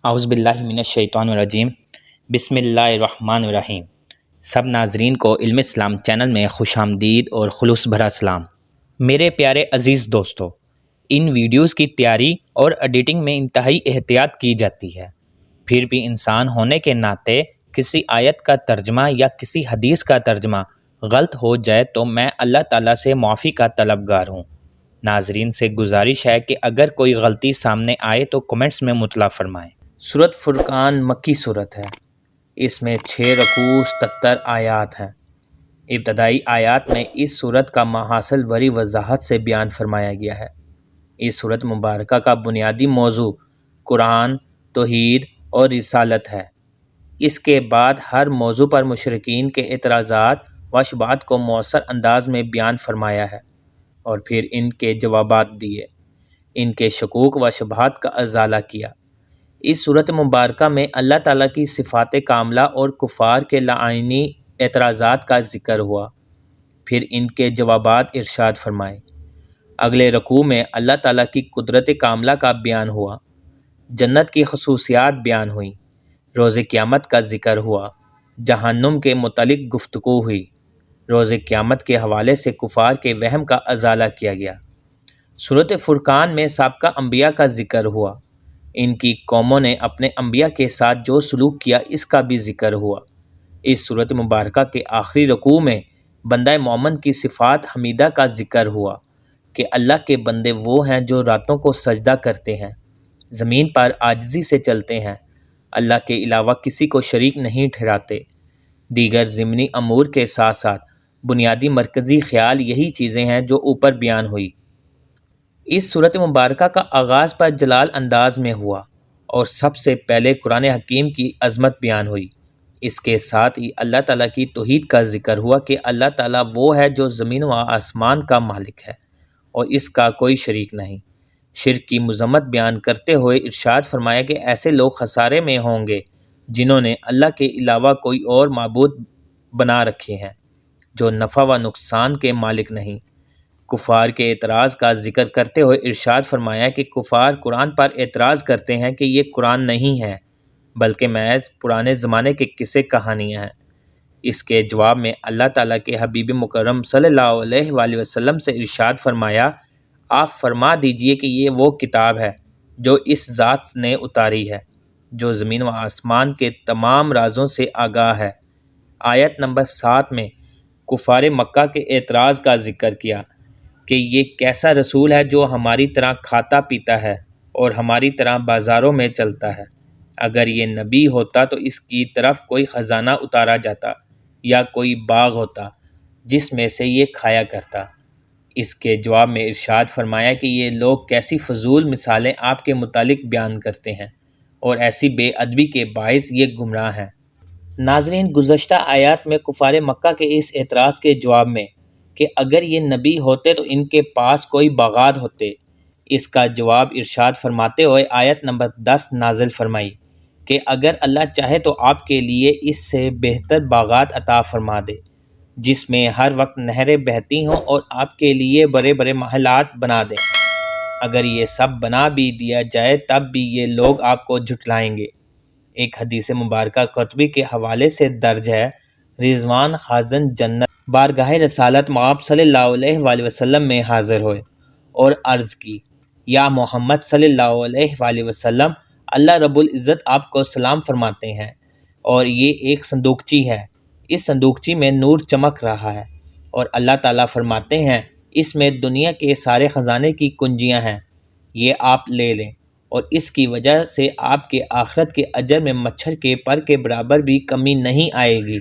اعوذ باللہ من الشیطان الرجیم بسم اللہ الرحمن الرحیم۔ سب ناظرین کو علم اسلام چینل میں خوش آمدید اور خلوص بھرا سلام۔ میرے پیارے عزیز دوستو، ان ویڈیوز کی تیاری اور ایڈیٹنگ میں انتہائی احتیاط کی جاتی ہے، پھر بھی انسان ہونے کے ناطے کسی آیت کا ترجمہ یا کسی حدیث کا ترجمہ غلط ہو جائے تو میں اللہ تعالیٰ سے معافی کا طلبگار ہوں۔ ناظرین سے گزارش ہے کہ اگر کوئی غلطی سامنے آئے تو کمنٹس میں مطلع فرمائیں۔ سورۃ فرقان مکی صورت ہے۔ اس میں 6 رکوع 77 آیات ہیں۔ ابتدائی آیات میں اس صورت کا ماحصل بڑی وضاحت سے بیان فرمایا گیا ہے۔ اس صورت مبارکہ کا بنیادی موضوع قرآن، توحید اور رسالت ہے۔ اس کے بعد ہر موضوع پر مشرکین کے اعتراضات و شبہات کو مؤثر انداز میں بیان فرمایا ہے اور پھر ان کے جوابات دیے، ان کے شکوک و شبہات کا ازالہ کیا۔ اس صورت مبارکہ میں اللہ تعالیٰ کی صفات کاملہ اور کفار کے لعینی اعتراضات کا ذکر ہوا، پھر ان کے جوابات ارشاد فرمائے۔ اگلے رکوع میں اللہ تعالیٰ کی قدرت کاملہ کا بیان ہوا، جنت کی خصوصیات بیان ہوئیں، روز قیامت کا ذکر ہوا، جہنم کے متعلق گفتگو ہوئی، روز قیامت کے حوالے سے کفار کے وہم کا ازالہ کیا گیا۔ سورۃ فرقان میں سابقہ انبیاء کا ذکر ہوا، ان کی قوموں نے اپنے انبیاء کے ساتھ جو سلوک کیا اس کا بھی ذکر ہوا۔ اس سورۃ مبارکہ کے آخری رکوع میں بندہ مومن کی صفات حمیدہ کا ذکر ہوا کہ اللہ کے بندے وہ ہیں جو راتوں کو سجدہ کرتے ہیں، زمین پر عاجزی سے چلتے ہیں، اللہ کے علاوہ کسی کو شریک نہیں ٹھہراتے۔ دیگر ضمنی امور کے ساتھ ساتھ بنیادی مرکزی خیال یہی چیزیں ہیں جو اوپر بیان ہوئی۔ اس سورۃ مبارکہ کا آغاز پر جلال انداز میں ہوا اور سب سے پہلے قرآن حکیم کی عظمت بیان ہوئی۔ اس کے ساتھ ہی اللہ تعالیٰ کی توحید کا ذکر ہوا کہ اللہ تعالیٰ وہ ہے جو زمین و آسمان کا مالک ہے اور اس کا کوئی شریک نہیں۔ شرک کی مذمت بیان کرتے ہوئے ارشاد فرمایا کہ ایسے لوگ خسارے میں ہوں گے جنہوں نے اللہ کے علاوہ کوئی اور معبود بنا رکھے ہیں جو نفع و نقصان کے مالک نہیں۔ کفار کے اعتراض کا ذکر کرتے ہوئے ارشاد فرمایا کہ کفار قرآن پر اعتراض کرتے ہیں کہ یہ قرآن نہیں ہے بلکہ محض پرانے زمانے کے قصے کہانیاں ہیں۔ اس کے جواب میں اللہ تعالیٰ کے حبیب مکرم صلی اللہ علیہ وآلہ وسلم سے ارشاد فرمایا، آپ فرما دیجئے کہ یہ وہ کتاب ہے جو اس ذات نے اتاری ہے جو زمین و آسمان کے تمام رازوں سے آگاہ ہے۔ آیت نمبر 7 میں کفار مکہ کے اعتراض کا ذکر کیا کہ یہ کیسا رسول ہے جو ہماری طرح کھاتا پیتا ہے اور ہماری طرح بازاروں میں چلتا ہے۔ اگر یہ نبی ہوتا تو اس کی طرف کوئی خزانہ اتارا جاتا یا کوئی باغ ہوتا جس میں سے یہ کھایا کرتا۔ اس کے جواب میں ارشاد فرمایا کہ یہ لوگ کیسی فضول مثالیں آپ کے متعلق بیان کرتے ہیں اور ایسی بے ادبی کے باعث یہ گمراہ ہیں۔ ناظرین، گزشتہ آیات میں کفار مکہ کے اس اعتراض کے جواب میں کہ اگر یہ نبی ہوتے تو ان کے پاس کوئی باغات ہوتے، اس کا جواب ارشاد فرماتے ہوئے آیت نمبر 10 نازل فرمائی کہ اگر اللہ چاہے تو آپ کے لیے اس سے بہتر باغات عطا فرما دے جس میں ہر وقت نہریں بہتی ہوں اور آپ کے لیے بڑے بڑے محلات بنا دیں۔ اگر یہ سب بنا بھی دیا جائے تب بھی یہ لوگ آپ کو جھٹلائیں گے۔ ایک حدیث مبارکہ قرطبی کے حوالے سے درج ہے، رضوان خازن جنت بارگاہ رسالت مآب صلی اللہ علیہ وآلہ وسلم میں حاضر ہوئے اور عرض کی، یا محمد صلی اللہ علیہ وآلہ وسلم، اللہ رب العزت آپ کو سلام فرماتے ہیں اور یہ ایک صندوقچی ہے، اس صندوقچی میں نور چمک رہا ہے اور اللہ تعالیٰ فرماتے ہیں اس میں دنیا کے سارے خزانے کی کنجیاں ہیں، یہ آپ لے لیں اور اس کی وجہ سے آپ کے آخرت کے اجر میں مچھر کے پر کے برابر بھی کمی نہیں آئے گی۔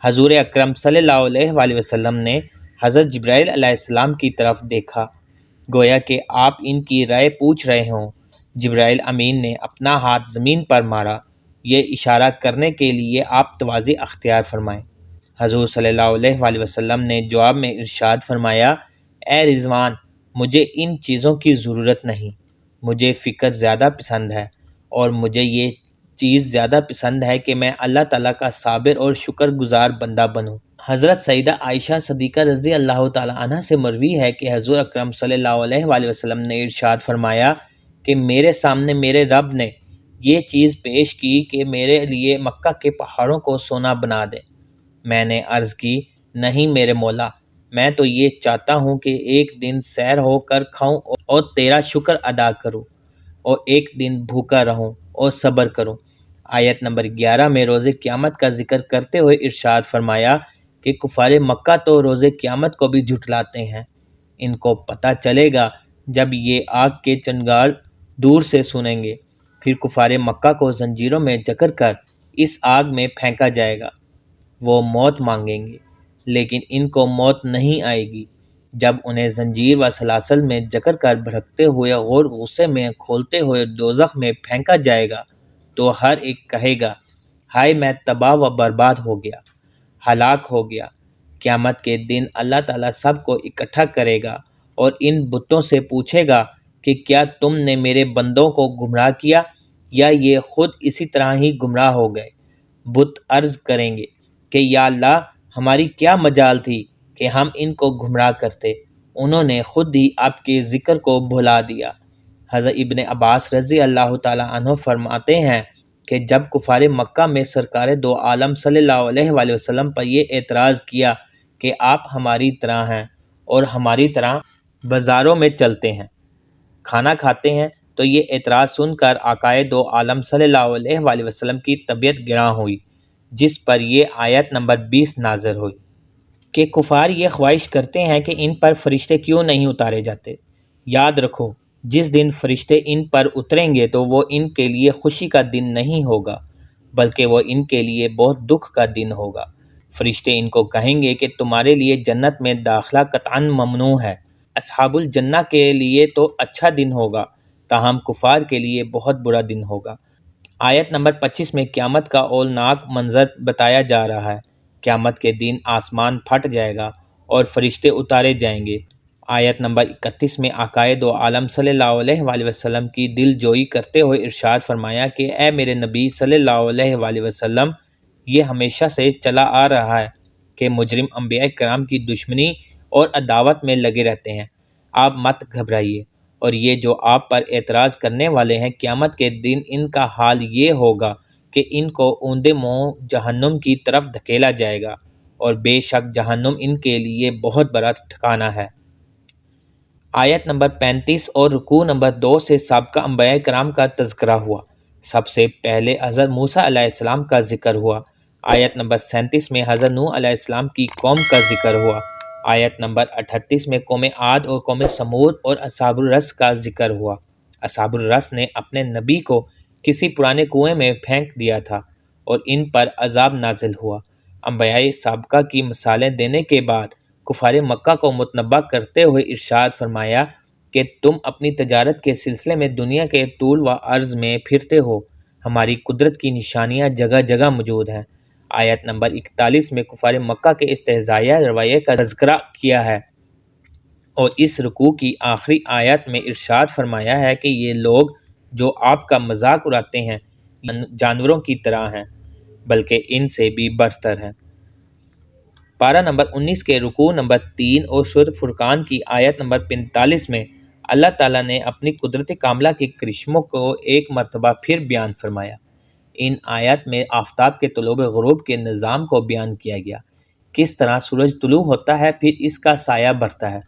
حضور اکرم صلی اللہ علیہ وآلہ وسلم نے حضرت جبرائیل علیہ السلام کی طرف دیکھا، گویا کہ آپ ان کی رائے پوچھ رہے ہوں۔ جبرائیل امین نے اپنا ہاتھ زمین پر مارا، یہ اشارہ کرنے کے لیے آپ تواضع اختیار فرمائیں۔ حضور صلی اللہ علیہ وآلہ وسلم نے جواب میں ارشاد فرمایا، اے رضوان، مجھے ان چیزوں کی ضرورت نہیں، مجھے فکر زیادہ پسند ہے اور مجھے یہ چیز زیادہ پسند ہے کہ میں اللہ تعالیٰ کا صابر اور شکر گزار بندہ بنوں۔ حضرت سیدہ عائشہ صدیقہ رضی اللہ تعالیٰ عنہ سے مروی ہے کہ حضور اکرم صلی اللہ علیہ وآلہ وسلم نے ارشاد فرمایا کہ میرے سامنے میرے رب نے یہ چیز پیش کی کہ میرے لیے مکہ کے پہاڑوں کو سونا بنا دیں۔ میں نے عرض کی، نہیں میرے مولا، میں تو یہ چاہتا ہوں کہ ایک دن سیر ہو کر کھاؤں اور تیرا شکر ادا کروں، اور ایک دن بھوکا رہوں اور صبر کروں۔ آیت نمبر 11 میں روز قیامت کا ذکر کرتے ہوئے ارشاد فرمایا کہ کفار مکہ تو روز قیامت کو بھی جھٹلاتے ہیں۔ ان کو پتہ چلے گا جب یہ آگ کے چنگال دور سے سنیں گے، پھر کفار مکہ کو زنجیروں میں جکڑ کر اس آگ میں پھینکا جائے گا۔ وہ موت مانگیں گے لیکن ان کو موت نہیں آئے گی۔ جب انہیں زنجیر و سلاسل میں جکڑ کر بھڑکتے ہوئے غور غصے میں کھولتے ہوئے دوزخ میں پھینکا جائے گا تو ہر ایک کہے گا، ہائے میں تباہ و برباد ہو گیا، ہلاک ہو گیا۔ قیامت کے دن اللہ تعالیٰ سب کو اکٹھا کرے گا اور ان بتوں سے پوچھے گا کہ کیا تم نے میرے بندوں کو گمراہ کیا یا یہ خود اسی طرح ہی گمراہ ہو گئے؟ بت عرض کریں گے کہ یا اللہ، ہماری کیا مجال تھی کہ ہم ان کو گمراہ کرتے، انہوں نے خود ہی آپ کے ذکر کو بھلا دیا۔ حضرت ابن عباس رضی اللہ تعالیٰ عنہ فرماتے ہیں کہ جب کفار مکہ میں سرکار دو عالم صلی اللہ علیہ وآلہ وسلم پر یہ اعتراض کیا کہ آپ ہماری طرح ہیں اور ہماری طرح بازاروں میں چلتے ہیں، کھانا کھاتے ہیں، تو یہ اعتراض سن کر آقائے دو عالم صلی اللہ علیہ وآلہ وسلم کی طبیعت گراں ہوئی، جس پر یہ آیت نمبر 20 نازل ہوئی کہ کفار یہ خواہش کرتے ہیں کہ ان پر فرشتے کیوں نہیں اتارے جاتے۔ یاد رکھو، جس دن فرشتے ان پر اتریں گے تو وہ ان کے لیے خوشی کا دن نہیں ہوگا بلکہ وہ ان کے لیے بہت دکھ کا دن ہوگا۔ فرشتے ان کو کہیں گے کہ تمہارے لیے جنت میں داخلہ قطعاً ممنوع ہے، اصحاب الجنہ کے لیے تو اچھا دن ہوگا، تاہم کفار کے لیے بہت برا دن ہوگا۔ آیت نمبر 25 میں قیامت کا اولناک منظر بتایا جا رہا ہے۔ قیامت کے دن آسمان پھٹ جائے گا اور فرشتے اتارے جائیں گے۔ آیت نمبر 31 میں آقائے دو عالم صلی اللہ علیہ وآلہ وسلم کی دل جوئی کرتے ہوئے ارشاد فرمایا کہ اے میرے نبی صلی اللہ علیہ وآلہ وسلم، یہ ہمیشہ سے چلا آ رہا ہے کہ مجرم انبیاء کرام کی دشمنی اور عداوت میں لگے رہتے ہیں۔ آپ مت گھبرائیے، اور یہ جو آپ پر اعتراض کرنے والے ہیں، قیامت کے دن ان کا حال یہ ہوگا کہ ان کو اوندے منہ جہنم کی طرف دھکیلا جائے گا، اور بے شک جہنم ان کے لیے بہت بڑا ٹھکانہ ہے۔ آیت نمبر 35 اور رکوع نمبر 2 سے سابقہ انبیاء کرام کا تذکرہ ہوا۔ سب سے پہلے حضرت موسیٰ علیہ السلام کا ذکر ہوا۔ آیت نمبر 37 میں حضرت نوح علیہ السلام کی قوم کا ذکر ہوا۔ آیت نمبر 38 میں قوم عاد اور قوم سمود اور اصحاب الرس کا ذکر ہوا۔ اصحاب الرس نے اپنے نبی کو کسی پرانے کنویں میں پھینک دیا تھا اور ان پر عذاب نازل ہوا۔ انبیاء سابقہ کی مثالیں دینے کے بعد کفار مکہ کو متنبہ کرتے ہوئے ارشاد فرمایا کہ تم اپنی تجارت کے سلسلے میں دنیا کے طول و عرض میں پھرتے ہو، ہماری قدرت کی نشانیاں جگہ جگہ موجود ہیں۔ آیت نمبر 41 میں کفار مکہ کے استہزائیہ رویے کا تذکرہ کیا ہے، اور اس رکوع کی آخری آیت میں ارشاد فرمایا ہے کہ یہ لوگ جو آپ کا مذاق اڑاتے ہیں جانوروں کی طرح ہیں، بلکہ ان سے بھی برتر ہیں۔ پارہ نمبر 19 کے رکوع نمبر 3 اور سورۃ فرقان کی آیت نمبر 45 میں اللہ تعالیٰ نے اپنی قدرت کاملہ کے کرشموں کو ایک مرتبہ پھر بیان فرمایا۔ ان آیات میں آفتاب کے طلوع غروب کے نظام کو بیان کیا گیا، کس طرح سورج طلوع ہوتا ہے، پھر اس کا سایہ بڑھتا ہے،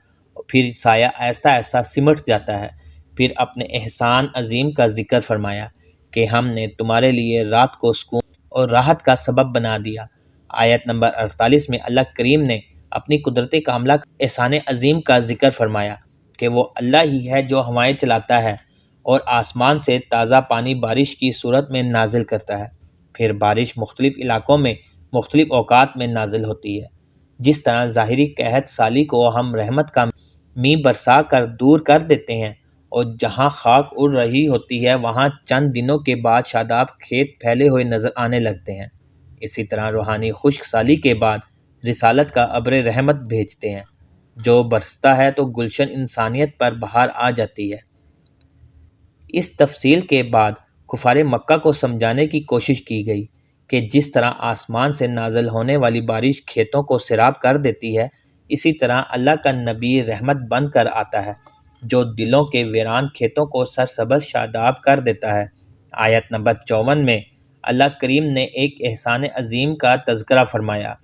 پھر سایہ آہستہ آہستہ سمٹ جاتا ہے۔ پھر اپنے احسان عظیم کا ذکر فرمایا کہ ہم نے تمہارے لیے رات کو سکون اور راحت کا سبب بنا دیا۔ آیت نمبر 48 میں اللہ کریم نے اپنی قدرت کاملہ احسان عظیم کا ذکر فرمایا کہ وہ اللہ ہی ہے جو ہوائیں چلاتا ہے اور آسمان سے تازہ پانی بارش کی صورت میں نازل کرتا ہے۔ پھر بارش مختلف علاقوں میں مختلف اوقات میں نازل ہوتی ہے۔ جس طرح ظاہری قحط سالی کو ہم رحمت کا می برسا کر دور کر دیتے ہیں اور جہاں خاک اڑ رہی ہوتی ہے وہاں چند دنوں کے بعد شاداب کھیت پھیلے ہوئے نظر آنے لگتے ہیں، اسی طرح روحانی خشک سالی کے بعد رسالت کا ابر رحمت بھیجتے ہیں، جو برستا ہے تو گلشن انسانیت پر بہار آ جاتی ہے۔ اس تفصیل کے بعد کفار مکہ کو سمجھانے کی کوشش کی گئی کہ جس طرح آسمان سے نازل ہونے والی بارش کھیتوں کو سیراب کر دیتی ہے، اسی طرح اللہ کا نبی رحمت بن کر آتا ہے جو دلوں کے ویران کھیتوں کو سرسبز شاداب کر دیتا ہے۔ آیت نمبر 54 میں اللہ کریم نے ایک احسان عظیم کا تذکرہ فرمایا۔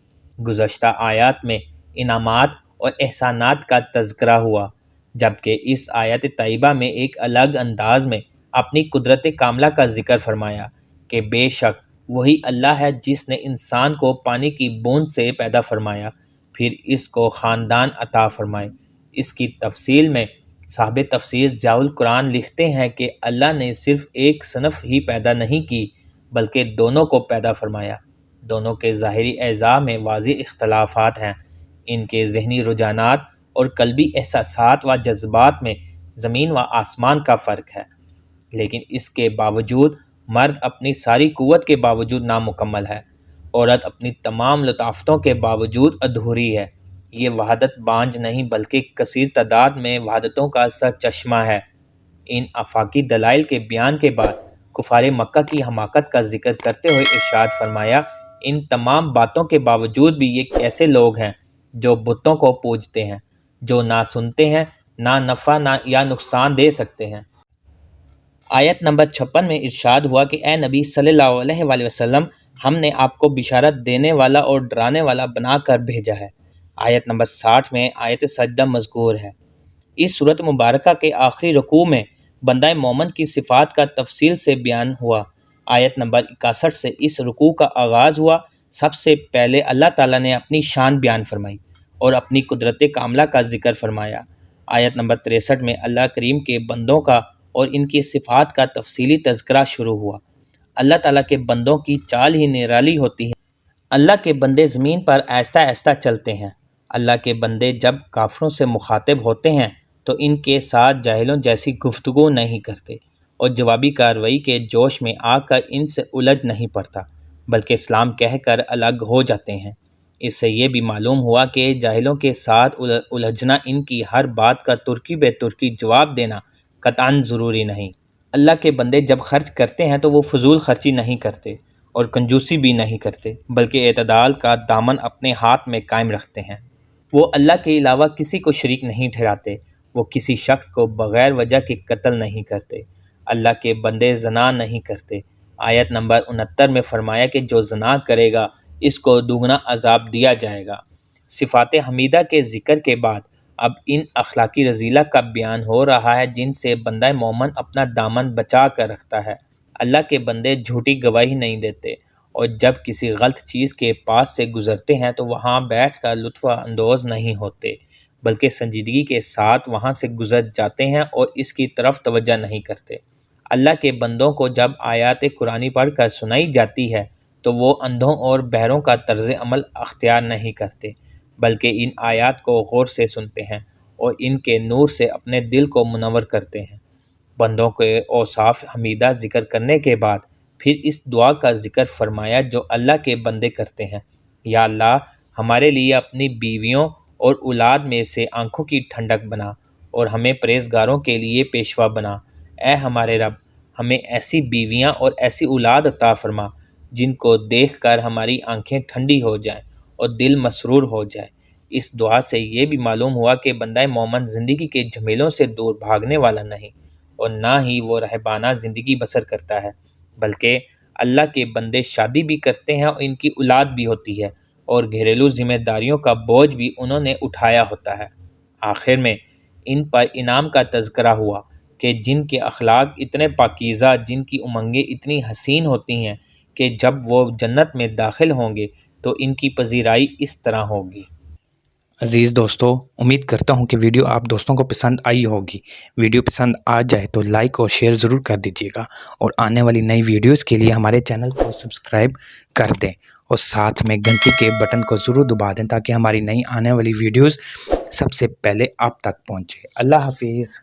گزشتہ آیات میں انعامات اور احسانات کا تذکرہ ہوا، جبکہ اس آیت طیبہ میں ایک الگ انداز میں اپنی قدرت کاملہ کا ذکر فرمایا کہ بے شک وہی اللہ ہے جس نے انسان کو پانی کی بوند سے پیدا فرمایا، پھر اس کو خاندان عطا فرمائے۔ اس کی تفصیل میں صاحب تفسیر ضیاء القرآن لکھتے ہیں کہ اللہ نے صرف ایک صنف ہی پیدا نہیں کی بلکہ دونوں کو پیدا فرمایا۔ دونوں کے ظاہری اعضاء میں واضح اختلافات ہیں، ان کے ذہنی رجحانات اور قلبی احساسات و جذبات میں زمین و آسمان کا فرق ہے، لیکن اس کے باوجود مرد اپنی ساری قوت کے باوجود نامکمل ہے، عورت اپنی تمام لطافتوں کے باوجود ادھوری ہے۔ یہ وحدت بانجھ نہیں بلکہ کثیر تعداد میں وحدتوں کا سرچشمہ ہے۔ ان آفاقی دلائل کے بیان کے بعد کفار مکہ کی حماقت کا ذکر کرتے ہوئے ارشاد فرمایا، ان تمام باتوں کے باوجود بھی یہ کیسے لوگ ہیں جو بتوں کو پوجتے ہیں، جو نہ سنتے ہیں، نہ نفع یا نقصان دے سکتے ہیں۔ آیت نمبر 56 میں ارشاد ہوا کہ اے نبی صلی اللہ علیہ وآلہ وسلم، ہم نے آپ کو بشارت دینے والا اور ڈرانے والا بنا کر بھیجا ہے۔ آیت نمبر 60 میں آیت سجدہ مذکور ہے۔ اس صورت مبارکہ کے آخری رکوع میں بندہ مومن کی صفات کا تفصیل سے بیان ہوا۔ آیت نمبر 61 سے اس رکوع کا آغاز ہوا۔ سب سے پہلے اللہ تعالیٰ نے اپنی شان بیان فرمائی اور اپنی قدرت کاملہ کا ذکر فرمایا۔ آیت نمبر 63 میں اللہ کریم کے بندوں کا اور ان کی صفات کا تفصیلی تذکرہ شروع ہوا۔ اللہ تعالیٰ کے بندوں کی چال ہی نرالی ہوتی ہے۔ اللہ کے بندے زمین پر آہستہ آہستہ چلتے ہیں۔ اللہ کے بندے جب کافروں سے مخاطب ہوتے ہیں تو ان کے ساتھ جاہلوں جیسی گفتگو نہیں کرتے اور جوابی کارروائی کے جوش میں آ کر ان سے الجھ نہیں پڑتا، بلکہ اسلام کہہ کر الگ ہو جاتے ہیں۔ اس سے یہ بھی معلوم ہوا کہ جاہلوں کے ساتھ الجھنا، ان کی ہر بات کا ترکی بے ترکی جواب دینا قطعاً ضروری نہیں۔ اللہ کے بندے جب خرچ کرتے ہیں تو وہ فضول خرچی نہیں کرتے اور کنجوسی بھی نہیں کرتے، بلکہ اعتدال کا دامن اپنے ہاتھ میں قائم رکھتے ہیں۔ وہ اللہ کے علاوہ کسی کو شریک نہیں ٹھہراتے، وہ کسی شخص کو بغیر وجہ کے قتل نہیں کرتے۔ اللہ کے بندے زنا نہیں کرتے۔ آیت نمبر 69 میں فرمایا کہ جو زنا کرے گا اس کو دوگنا عذاب دیا جائے گا۔ صفات حمیدہ کے ذکر کے بعد اب ان اخلاقی رذیلہ کا بیان ہو رہا ہے جن سے بندہ مومن اپنا دامن بچا کر رکھتا ہے۔ اللہ کے بندے جھوٹی گواہی نہیں دیتے اور جب کسی غلط چیز کے پاس سے گزرتے ہیں تو وہاں بیٹھ کر لطف اندوز نہیں ہوتے، بلکہ سنجیدگی کے ساتھ وہاں سے گزر جاتے ہیں اور اس کی طرف توجہ نہیں کرتے۔ اللہ کے بندوں کو جب آیات قرآنی پڑھ کر سنائی جاتی ہے تو وہ اندھوں اور بہروں کا طرز عمل اختیار نہیں کرتے، بلکہ ان آیات کو غور سے سنتے ہیں اور ان کے نور سے اپنے دل کو منور کرتے ہیں۔ بندوں کے اوصاف حمیدہ ذکر کرنے کے بعد پھر اس دعا کا ذکر فرمایا جو اللہ کے بندے کرتے ہیں، یا اللہ ہمارے لیے اپنی بیویوں اور اولاد میں سے آنکھوں کی ٹھنڈک بنا اور ہمیں پرہیزگاروں کے لیے پیشوا بنا۔ اے ہمارے رب، ہمیں ایسی بیویاں اور ایسی اولاد عطا فرما جن کو دیکھ کر ہماری آنکھیں ٹھنڈی ہو جائیں اور دل مسرور ہو جائے۔ اس دعا سے یہ بھی معلوم ہوا کہ بندہ مومن زندگی کے جھمیلوں سے دور بھاگنے والا نہیں اور نہ ہی وہ رہبانہ زندگی بسر کرتا ہے، بلکہ اللہ کے بندے شادی بھی کرتے ہیں اور ان کی اولاد بھی ہوتی ہے اور گھریلو ذمہ داریوں کا بوجھ بھی انہوں نے اٹھایا ہوتا ہے۔ آخر میں ان پر انعام کا تذکرہ ہوا کہ جن کے اخلاق اتنے پاکیزہ، جن کی امنگیں اتنی حسین ہوتی ہیں کہ جب وہ جنت میں داخل ہوں گے تو ان کی پذیرائی اس طرح ہوگی۔ عزیز دوستو، امید کرتا ہوں کہ ویڈیو آپ دوستوں کو پسند آئی ہوگی۔ ویڈیو پسند آ جائے تو لائک اور شیئر ضرور کر دیجیے گا اور آنے والی نئی ویڈیوز کے لیے ہمارے چینل کو سبسکرائب کر دیں اور ساتھ میں گھنٹی کے بٹن کو ضرور دبا دیں تاکہ ہماری نئی آنے والی ویڈیوز سب سے پہلے آپ تک پہنچے۔ اللہ حافظ۔